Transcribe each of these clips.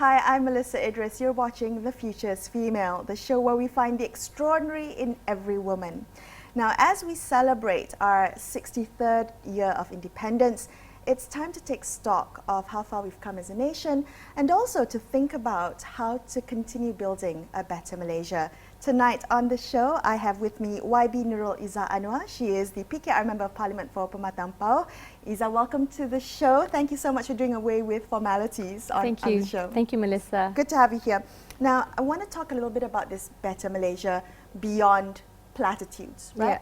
Hi, I'm Melisa Idris. You're watching The Future's Female, the show where we find the extraordinary in every woman. Now, as we celebrate our 63rd year of independence, it's time to take stock of how far we've come as a nation and also to think about how to continue building a better Malaysia. Tonight on the show, I have with me YB Nurul Izzah Anwar. She is the PKR Member of Parliament for Permatang Pauh. Izzah, welcome to the show. Thank you so much for doing away with formalities on the show. Thank you, Melissa. Good to have you here. Now, I want to talk a little bit about this better Malaysia beyond platitudes, right?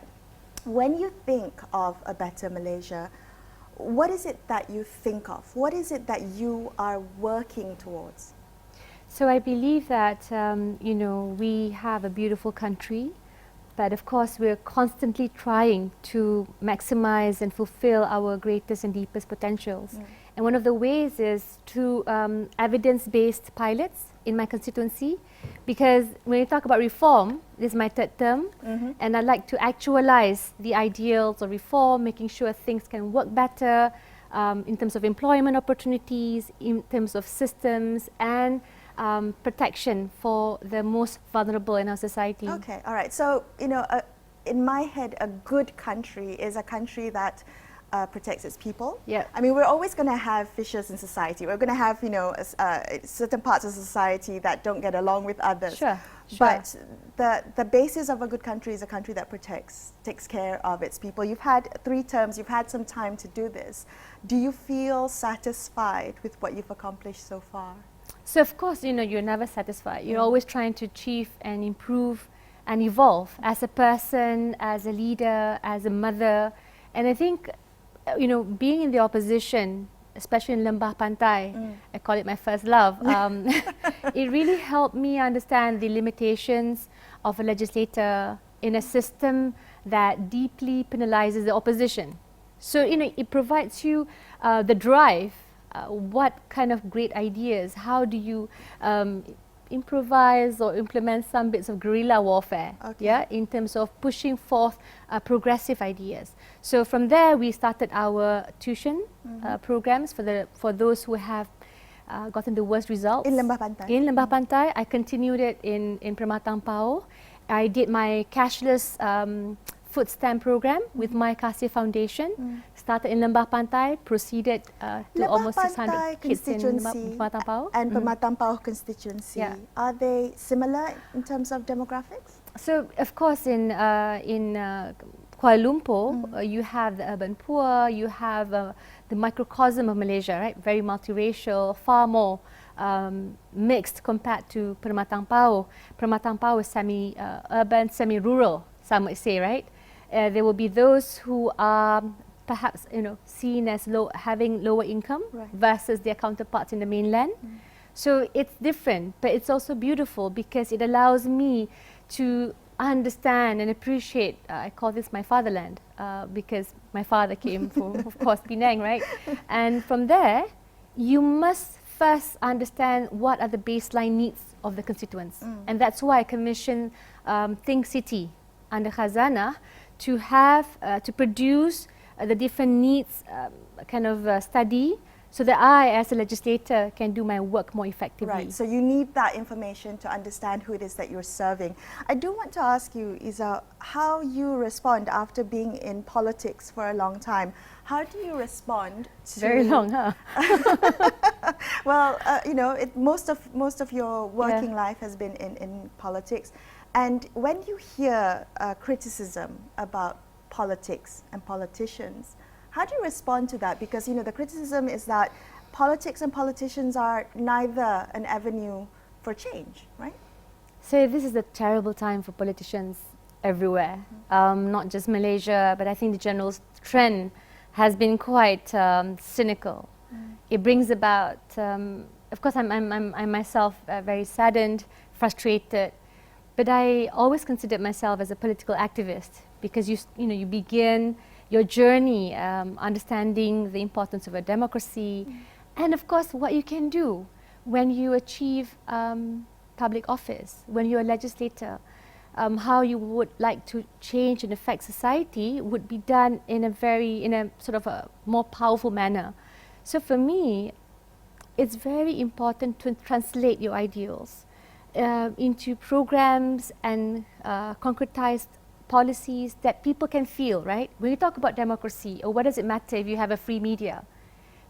Yeah. When you think of a better Malaysia, what is it that you think of? What is it that you are working towards? So I believe that, you know, we have a beautiful country, but of course we're constantly trying to maximize and fulfill our greatest and deepest potentials. And one of the ways is through evidence-based pilots in my constituency, because when you talk about reform, this is my third term, and I'd like to actualize the ideals of reform, making sure things can work better in terms of employment opportunities, in terms of systems, and protection for the most vulnerable in our society. Okay, all right. So, you know, in my head, a good country is a country that protects its people. Yeah. I mean, we're always going to have fissures in society. We're going to have, you know, certain parts of society that don't get along with others. Sure. But the basis of a good country is a country that takes care of its people. You've had 3 terms. You've had some time to do this. Do you feel satisfied with what you've accomplished so far? So of course, you know, you're never satisfied. You're always trying to achieve and improve and evolve as a person, as a leader, as a mother. And I think, you know, being in the opposition, especially in Lembah Pantai, I call it my first love, it really helped me understand the limitations of a legislator in a system that deeply penalizes the opposition. So, you know, it provides you the drive. What kind of great ideas, how do you improvise or implement some bits of guerrilla warfare, yeah, in terms of pushing forth progressive ideas. So from there we started our tuition programs for those who have gotten the worst results. In Lembah Pantai? In Lembah Pantai. I continued it in Permatang Pauh. I did my cashless food stamp program with my Kasih Foundation. Started in Lembah Pantai, proceeded to almost 600 kids in Permatang Pauh. And Permatang Pauh constituency, are they similar in terms of demographics? So, of course, in Kuala Lumpur, you have the urban poor, you have the microcosm of Malaysia, right? Very multiracial, far more mixed compared to Permatang Pauh. Permatang Pauh is semi-urban, semi-rural, some would say, right? There will be those who are perhaps, you know, seen as having lower income versus their counterparts in the mainland. So it's different, but it's also beautiful because it allows me to understand and appreciate, I call this my fatherland, because my father came from, of course, Penang, right? And from there, you must first understand what are the baseline needs of the constituents. And that's why I commissioned Think City under Khazanah to have, to produce the different needs kind of study so that I, as a legislator, can do my work more effectively. Right, so you need that information to understand who it is that you're serving. I do want to ask you, Izzah, how you respond after being in politics for a long time. How do you respond to... Very long, huh? Well, you know, most of your working life has been in politics. And when you hear criticism about politics and politicians, how do you respond to that? Because, you know, the criticism is that politics and politicians are neither an avenue for change, right? So this is a terrible time for politicians everywhere, not just Malaysia, but I think the general trend has been quite cynical. It brings about, of course, I'm myself very saddened, frustrated, but I always considered myself as a political activist because you know, you begin your journey understanding the importance of a democracy and of course what you can do when you achieve public office, when you're a legislator. How you would like to change and affect society would be done in a sort of a more powerful manner. So for me, it's very important to translate your ideals into programs and concretized policies that people can feel, right? When you talk about democracy, or what does it matter if you have a free media?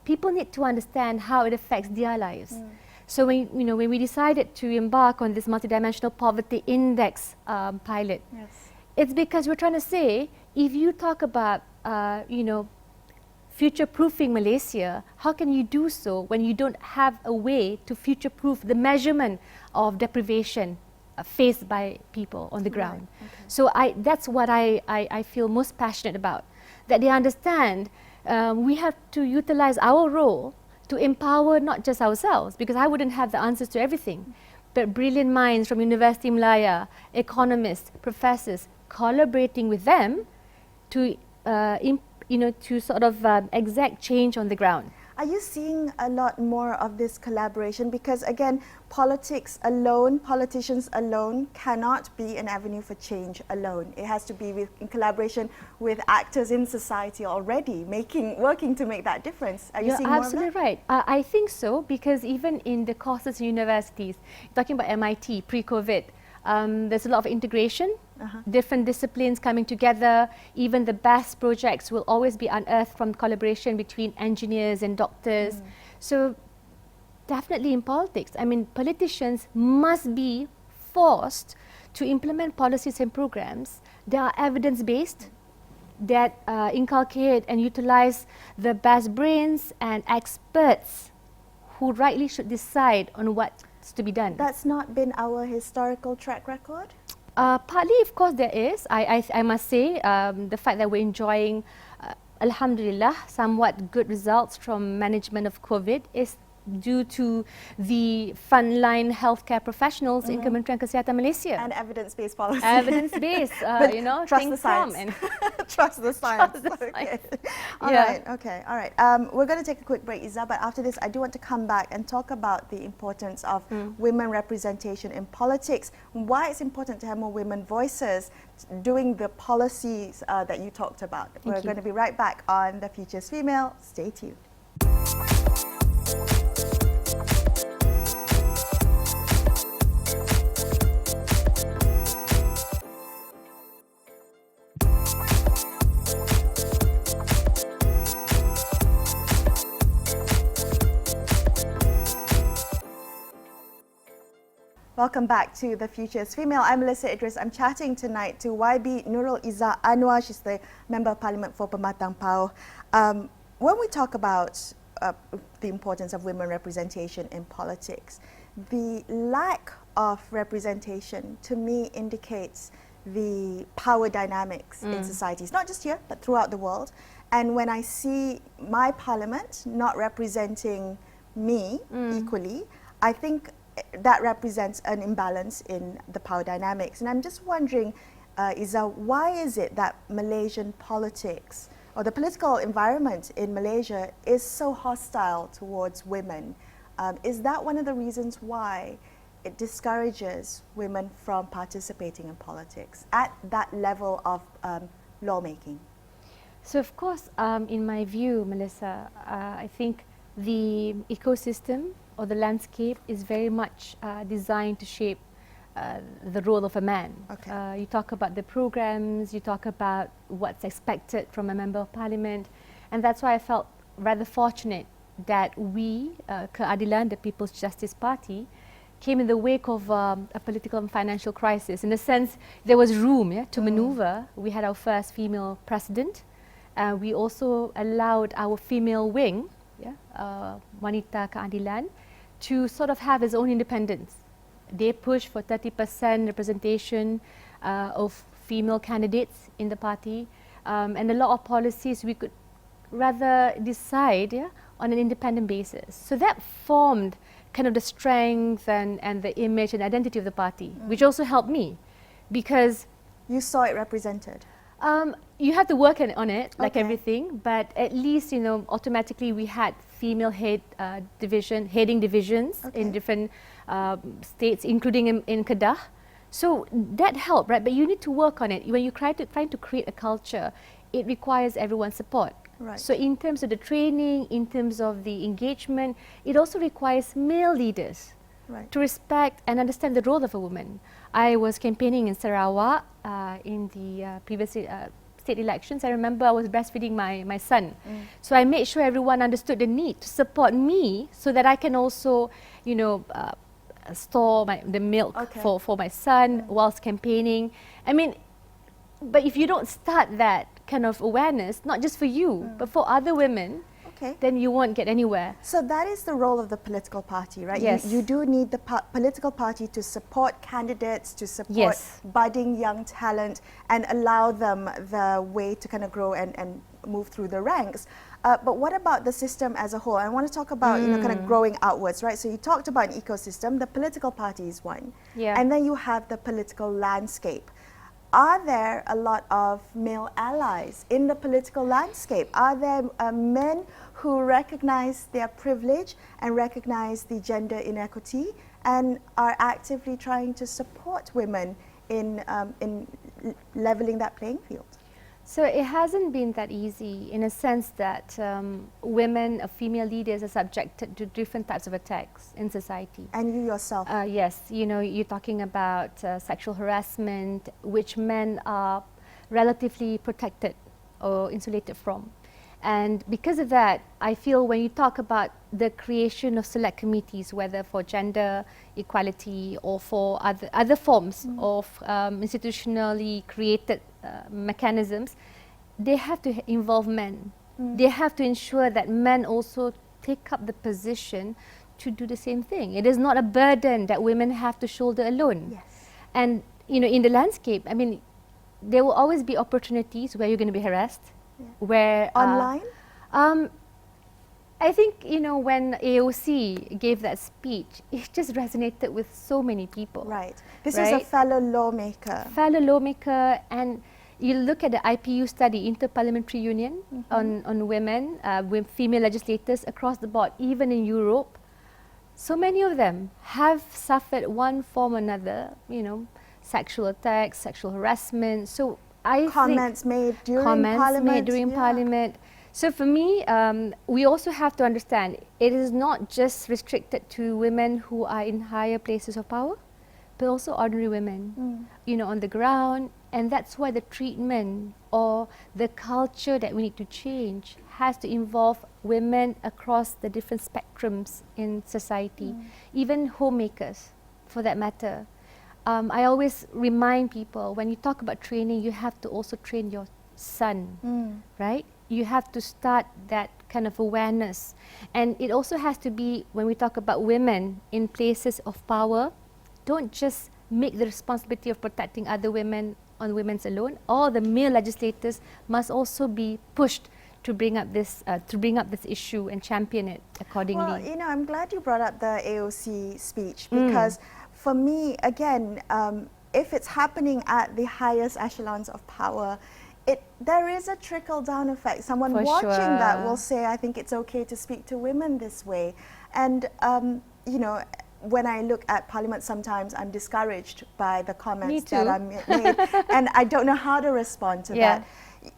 People need to understand how it affects their lives. So when we decided to embark on this multidimensional poverty index pilot, it's because we're trying to say, if you talk about future-proofing Malaysia, how can you do so when you don't have a way to future-proof the measurement of deprivation faced by people on the ground? Right. Okay. So that's what I feel most passionate about, that they understand we have to utilize our role to empower not just ourselves, because I wouldn't have the answers to everything, but brilliant minds from University Malaya, economists, professors, collaborating with them to to sort of exact change on the ground. Are you seeing a lot more of this collaboration? Because again, politics alone, politicians alone cannot be an avenue for change alone. It has to be in collaboration with actors in society already, working to make that difference. Are you seeing more of that? You're absolutely right. I think so, because even in the courses in universities, talking about MIT pre-COVID, there's a lot of integration, different disciplines coming together. Even the best projects will always be unearthed from collaboration between engineers and doctors. So definitely in politics, I mean, politicians must be forced to implement policies and programs that are evidence-based, that inculcate and utilize the best brains and experts who rightly should decide on what's to be done. That's not been our historical track record? Partly, of course, there is. I must say, the fact that we're enjoying, alhamdulillah, somewhat good results from management of COVID is due to the frontline healthcare professionals in Kementerian Kesihatan Malaysia. And evidence-based policy. Evidence-based, trust the science. Trust the science. Okay. All right. We're going to take a quick break, Izzah, but after this, I do want to come back and talk about the importance of women representation in politics, why it's important to have more women voices doing the policies that you talked about. We're going to be right back on The Future's Female. Stay tuned. Welcome back to The Future's Female. I'm Melisa Idris. I'm chatting tonight to YB Nurul Izzah Anwar. She's the Member of Parliament for Permatang Pauh. When we talk about the importance of women representation in politics, the lack of representation to me indicates the power dynamics in societies, not just here, but throughout the world. And when I see my parliament not representing me equally, I think that represents an imbalance in the power dynamics. And I'm just wondering, Izzah, why is it that Malaysian politics or the political environment in Malaysia is so hostile towards women? Is that one of the reasons why it discourages women from participating in politics at that level of lawmaking? So of course, in my view, Melisa, I think the ecosystem or the landscape is very much designed to shape the role of a man. Okay. You talk about the programs, you talk about what's expected from a Member of Parliament, and that's why I felt rather fortunate that we, Keadilan, the People's Justice Party, came in the wake of a political and financial crisis. In a sense, there was room to maneuver. We had our first female president. We also allowed our female wing, Wanita Keadilan, to sort of have its own independence. They pushed for 30% representation of female candidates in the party, and a lot of policies we could rather decide on an independent basis. So that formed kind of the strength and the image and identity of the party, which also helped me, because you saw it represented. You have to work on it, like everything, but at least, automatically we had female heading divisions in different states, including in Kedah. So that helped, right? But you need to work on it. When you trying to create a culture, it requires everyone's support. Right. So in terms of the training, in terms of the engagement, it also requires male leaders to respect and understand the role of a woman. I was campaigning in Sarawak in the previous state elections. I remember I was breastfeeding my son. So I made sure everyone understood the need to support me so that I can also, you know, store the milk for my son whilst campaigning. I mean, but if you don't start that kind of awareness, not just for you, but for other women, then you won't get anywhere. So that is the role of the political party, right? Yes. You do need the political party to support candidates, to support budding young talent and allow them the way to kind of grow and move through the ranks. But what about the system as a whole? I want to talk about, you know, kind of growing outwards, right? So you talked about an ecosystem, the political party is one. And then you have the political landscape. Are there a lot of male allies in the political landscape? Are there men who recognize their privilege and recognize the gender inequity and are actively trying to support women in leveling that playing field? So it hasn't been that easy in a sense that women, female leaders are subjected to different types of attacks in society. And you yourself? Yes, you know, you're talking about sexual harassment, which men are relatively protected or insulated from. And because of that, I feel when you talk about the creation of select committees, whether for gender equality or for other forms of institutionally created mechanisms, they have to involve men. They have to ensure that men also take up the position to do the same thing. It is not a burden that women have to shoulder alone. Yes. And you know, in the landscape, I mean, there will always be opportunities where you're going to be harassed. Where online? I think, you know, when AOC gave that speech, it just resonated with so many people. Right. This is a fellow lawmaker. Fellow lawmaker, and you look at the IPU study, Interparliamentary Union on women, with female legislators across the board, even in Europe. So many of them have suffered one form or another, you know, sexual attacks, sexual harassment. So I comments made during Parliament. So for me, we also have to understand it is not just restricted to women who are in higher places of power, but also ordinary women, you know, on the ground. And that's why the treatment or the culture that we need to change has to involve women across the different spectrums in society, even homemakers, for that matter. I always remind people, when you talk about training, you have to also train your son, right? You have to start that kind of awareness. And it also has to be, when we talk about women in places of power, don't just make the responsibility of protecting other women on women's alone. All the male legislators must also be pushed to bring up this issue and champion it accordingly. Well, you know, I'm glad you brought up the AOC speech, because for me, again, if it's happening at the highest echelons of power, there is a trickle-down effect. Someone watching that will say, I think it's okay to speak to women this way. And, you know, when I look at Parliament, sometimes I'm discouraged by the comments that are made, and I don't know how to respond to that.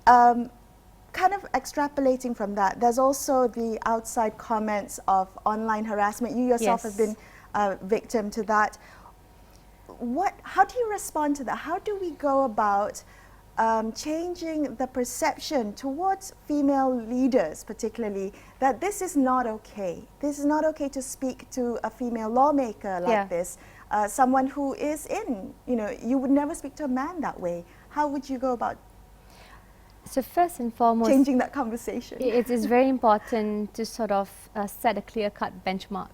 Kind of extrapolating from that, there's also the outside comments of online harassment. You yourself have been a victim to that. How do you respond to that? How do we go about changing the perception towards female leaders, particularly, that this is not okay? This is not okay to speak to a female lawmaker like this, someone who is in, you know, you would never speak to a man that way. How would you go about So first and foremost, changing that conversation? It is very important to sort of set a clear-cut benchmark.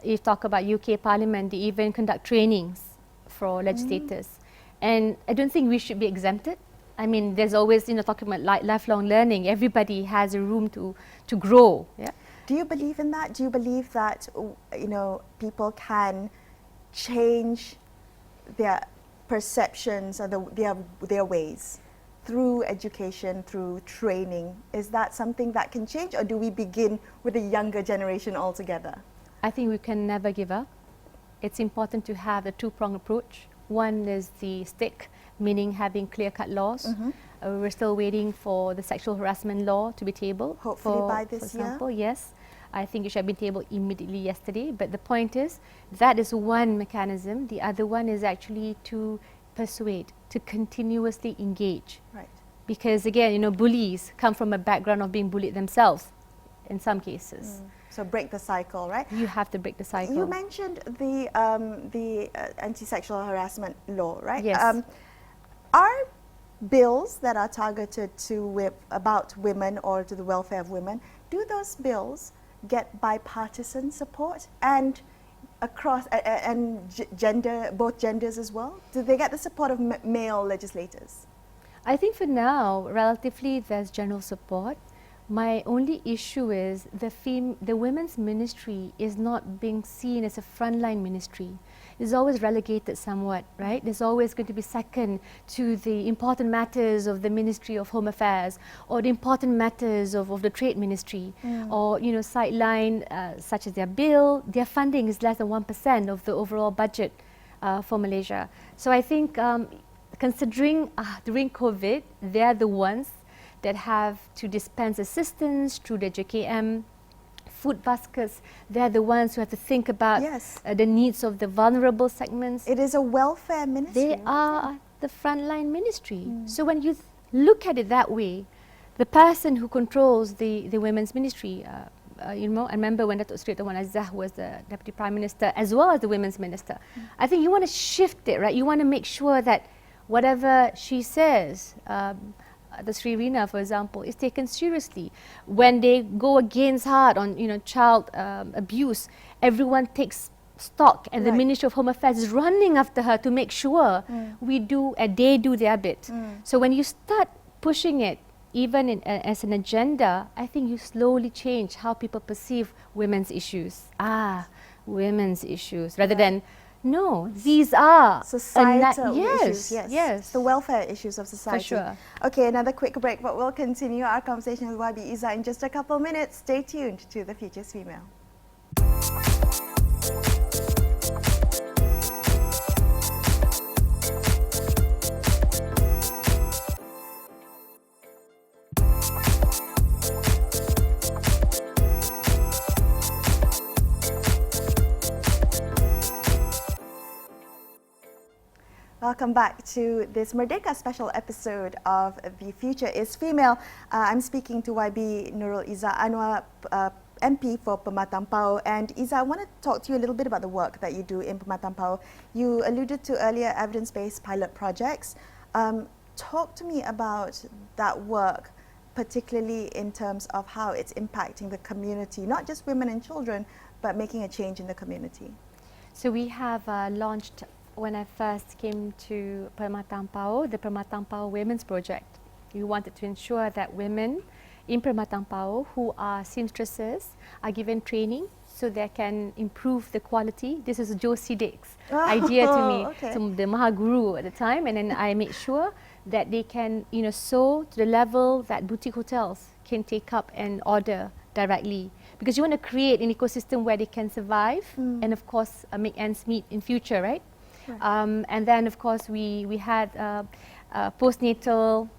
You talk about UK Parliament, they even conduct trainings for legislators. And I don't think we should be exempted. I mean, there's always, you know, talking about lifelong learning. Everybody has a room to grow. Yeah. Do you believe in that? Do you believe that, you know, people can change their perceptions or their ways through education, through training? Is that something that can change, or do we begin with a younger generation altogether? I think we can never give up. It's important to have a two-pronged approach. One is the stick meaning having clear-cut laws. We're still waiting for the sexual harassment law to be tabled. Hopefully by this for example, year. yes. I think it should have been tabled immediately yesterday. But the point is, that is one mechanism. The other one is actually to persuade, to continuously engage. Right. Because again, you know, bullies come from a background of being bullied themselves in some cases. So break the cycle, right? You have to break the cycle. You mentioned the anti-sexual harassment law, right? Yes. Are bills that are targeted to about women or to the welfare of women, do those bills get bipartisan support and across gender, both genders as well? Do they get the support of male legislators? I think for now, relatively, there's general support. My only issue is the women's ministry is not being seen as a frontline ministry. It's always relegated somewhat, right? There's always going to be second to the important matters of the Ministry of Home Affairs or the important matters of the Trade Ministry, or, you know, sideline such as their bill. Their funding is less than 1% of the overall budget for Malaysia. So I think considering during COVID, they're the ones that have to dispense assistance through the JKM food baskets. They're the ones who have to think about the needs of the vulnerable segments. It is a welfare ministry. They are the frontline ministry. So when you look at it that way, the person who controls the women's ministry, you know, I remember when Datuk Seri Tuan Aziz was the Deputy Prime Minister as well as the Women's Minister. I think you want to shift it, right? You want to make sure that whatever she says, the Sri Rina, for example, is taken seriously. When they go against hard on, you know, child abuse, everyone takes stock, and the Ministry of Home Affairs is running after her to make sure we do and they do their bit. So when you start pushing it, even as an agenda, I think you slowly change how people perceive women's issues. Women's issues, rather than no, these are societal issues. Yes, the welfare issues of society. For sure. Okay, another quick break, but we'll continue our conversation with YB Izzah in just a couple of minutes. Stay tuned to The Future's Female. Welcome back to this Merdeka special episode of The Future is Female. I'm speaking to YB Nurul Izzah Anwar, MP for Permatang Pauh. And Izzah, I want to talk to you a little bit about the work that you do in Permatang Pauh. You alluded to earlier evidence-based pilot projects. Talk to me about that work, particularly in terms of how it's impacting the community, not just women and children, but making a change in the community. So we have launched, when I first came to Permatang Pauh, the Permatang Pauh Women's Project. We wanted to ensure that women in Permatang Pauh who are seamstresses are given training so they can improve the quality. This is Joe Siddiq's idea to me, so the Maha Guru at the time, and then I made sure that they can, you know, sew to the level that boutique hotels can take up and order directly. Because you want to create an ecosystem where they can survive and, of course, make ends meet in future, right? And then, of course, we had postnatal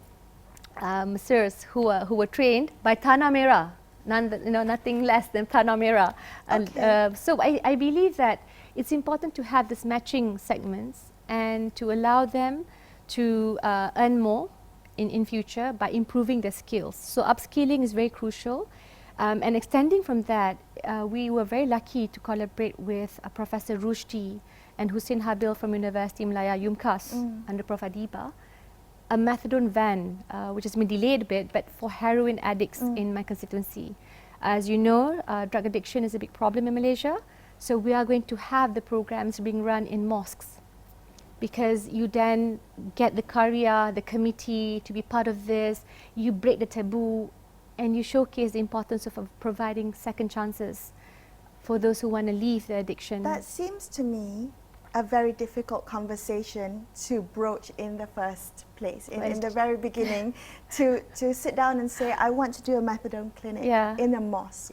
masseurs who were trained by Tanah Merah, nothing less than Tanah Merah. So I believe that it's important to have this matching segments and to allow them to earn more in future by improving their skills. So upskilling is very crucial. And extending from that, we were very lucky to collaborate with Professor Rushdie and Hussein Habil from University Malaya UMCAS under Prof. Adiba, a methadone van, which has been delayed a bit, but for heroin addicts in my constituency. As you know, drug addiction is a big problem in Malaysia, so we are going to have the programs being run in mosques, because you then get the Qaria, the committee to be part of this, you break the taboo, and you showcase the importance of providing second chances for those who want to leave the addiction. That seems to me a very difficult conversation to broach in the first place, in the very beginning, to sit down and say, I want to do a methadone clinic in a mosque.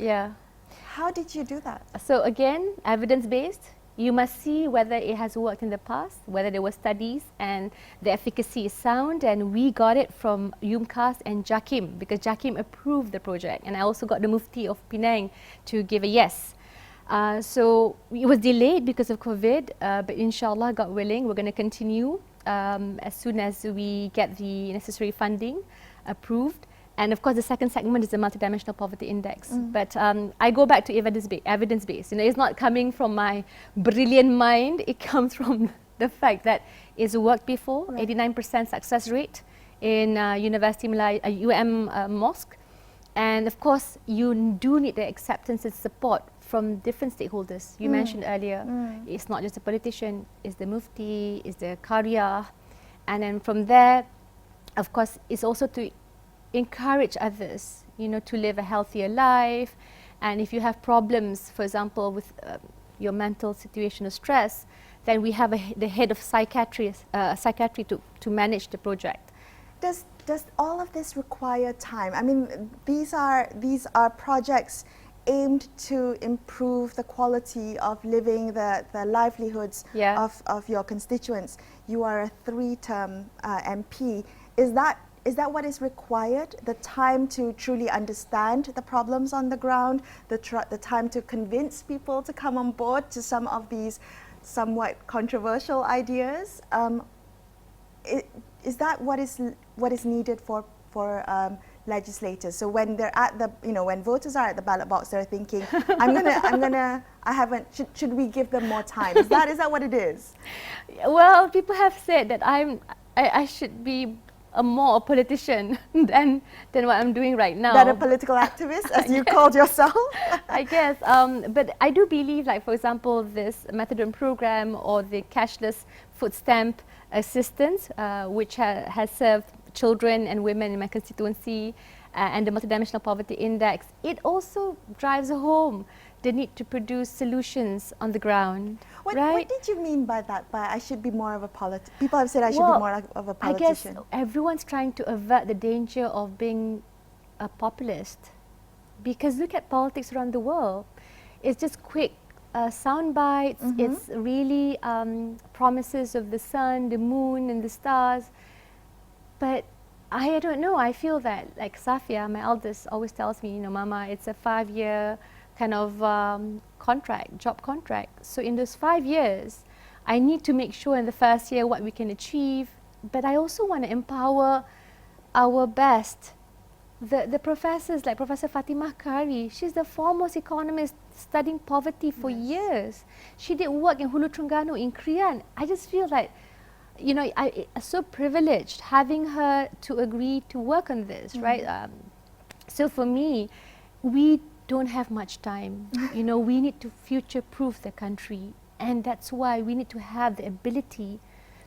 How did you do that? So again, evidence-based, You must see whether it has worked in the past, whether there were studies and the efficacy is sound, and we got it from UMCAS and JAKIM because JAKIM approved the project, and I also got the Mufti of Penang to give a yes. So it was delayed because of COVID, but inshallah, God willing, we're going to continue as soon as we get the necessary funding approved. And of course, the second segment is the multidimensional poverty index. But I go back to evidence-based. You know, it's not coming from my brilliant mind. It comes from the fact that it's worked before. 89% success rate in University Mosque. And of course, you do need the acceptance and support from different stakeholders. You mentioned earlier, it's not just a politician, it's the Mufti, it's the Qaryah. And then from there, of course, it's also to encourage others, you know, to live a healthier life. And if you have problems, for example, with your mental situation of stress, then we have the head of psychiatry to manage the project. Does all of this require time? I mean, these are projects aimed to improve the quality of living, the livelihoods of your constituents. You are a 3-term MP. Is that what is required? The time to truly understand the problems on the ground, the time to convince people to come on board to some of these somewhat controversial ideas? Is that what is needed for legislators? So when they're at the, you know, when voters are at the ballot box, they're thinking, should we give them more time? Is that what it is? Well, people have said that I should be more a politician than what I'm doing right now. Than a political activist, as you called yourself? I guess. But I do believe, like, for example, this methadone program or the cashless food stamp assistance, which has served children and women in my constituency, and the multidimensional poverty index, it also drives home the need to produce solutions on the ground. What did you mean by that? By I should be more of a politician? People have said I should be more of a politician. I guess everyone's trying to avert the danger of being a populist. Because look at politics around the world. It's just quick sound bites. It's really promises of the sun, the moon and the stars. But I don't know, I feel that, like Safia, my eldest, always tells me, you know, Mama, it's a 5-year kind of job contract. So in those 5 years, I need to make sure in the first year what we can achieve, but I also want to empower our best. The professors, like Professor Fatimah Kari, she's the foremost economist studying poverty for years. She did work in Hulu Terengganu, in Krian. I just feel like, you know, I'm so privileged having her to agree to work on this, right? So for me, we don't have much time. You know, we need to future-proof the country, and that's why we need to have the ability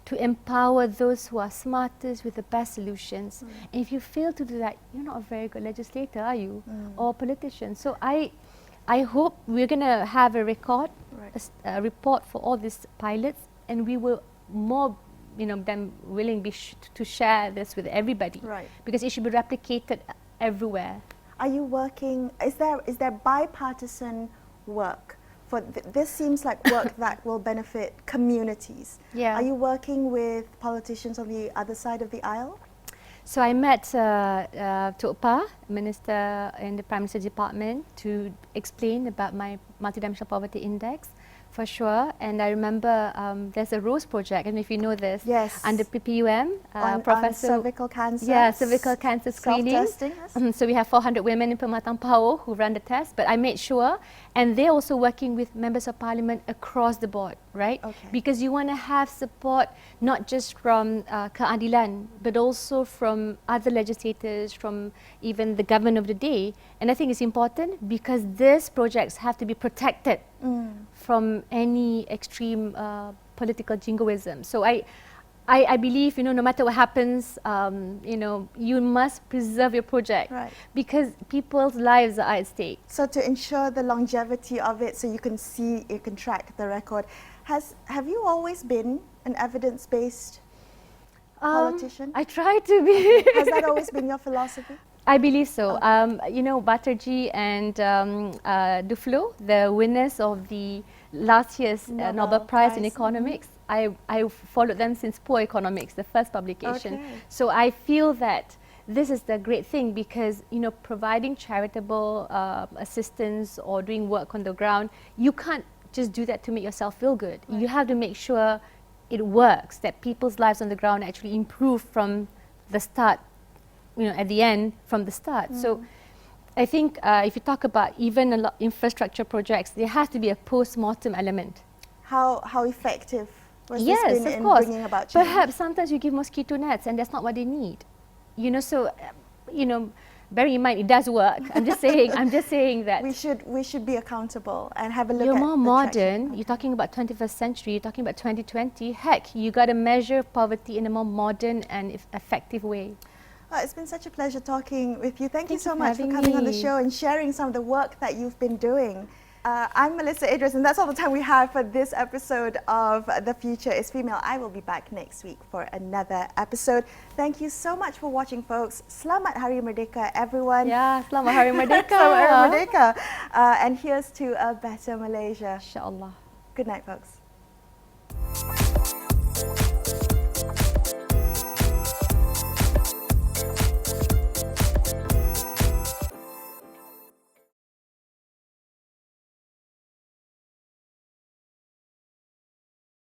to empower those who are smartest with the best solutions. And if you fail to do that, you're not a very good legislator, are you? Or politician. So I hope we're going to have a report for all these pilots, and we will more, you know, than willing to share this with everybody, because it should be replicated everywhere. Are you working? Is there bipartisan work? For this seems like work that will benefit communities. Are you working with politicians on the other side of the aisle? So I met Tokpa, Minister in the Prime Minister's Department, to explain about my multidimensional poverty index. For sure, and I remember there's a ROSE project, and if you know this, under PPUM, Professor on cervical cancer, cervical cancer screening. So we have 400 women in Permatang Pauh who run the test. But I made sure, and they're also working with members of parliament across the board, right? Because you want to have support not just from keadilan, but also from other legislators, from even the government of the day. And I think it's important because these projects have to be protected from any extreme political jingoism. So I believe, you know, no matter what happens, you know, you must preserve your project because people's lives are at stake. So to ensure the longevity of it, so you can track the record, have you always been an evidence-based politician? I try to be. Has that always been your philosophy? I believe so. You know, Batterjee and Duflo, the winners of the last year's Nobel Prize in Prize. Economics. I followed them since Poor Economics, the first publication. Okay. So I feel that this is the great thing because, you know, providing charitable assistance or doing work on the ground, you can't just do that to make yourself feel good. Right. You have to make sure it works, that people's lives on the ground actually improve from the start, you know, at the end from the start. So I think if you talk about even a lot infrastructure projects, there has to be a post-mortem element. How effective was Yes, this been of in course. bringing about change? Perhaps sometimes you give mosquito nets and that's not what they need. You know, so, you know, bear in mind it does work. I'm just saying that. We should be accountable and have a look You're at more the modern, traction. you're talking about 21st century, you're talking about 2020. Heck, you got to measure poverty in a more modern and effective way. Well, it's been such a pleasure talking with you. Thank you Thank so you for much for having coming on the me. show and sharing some of the work that you've been doing. I'm Melisa Idris, and that's all the time we have for this episode of The Future is Female. I will be back next week for another episode. Thank you so much for watching, folks. Selamat Hari Merdeka, everyone. Yeah, Selamat Hari Merdeka. Selamat Hari Merdeka. And here's to a better Malaysia. Inshallah. Good night, folks.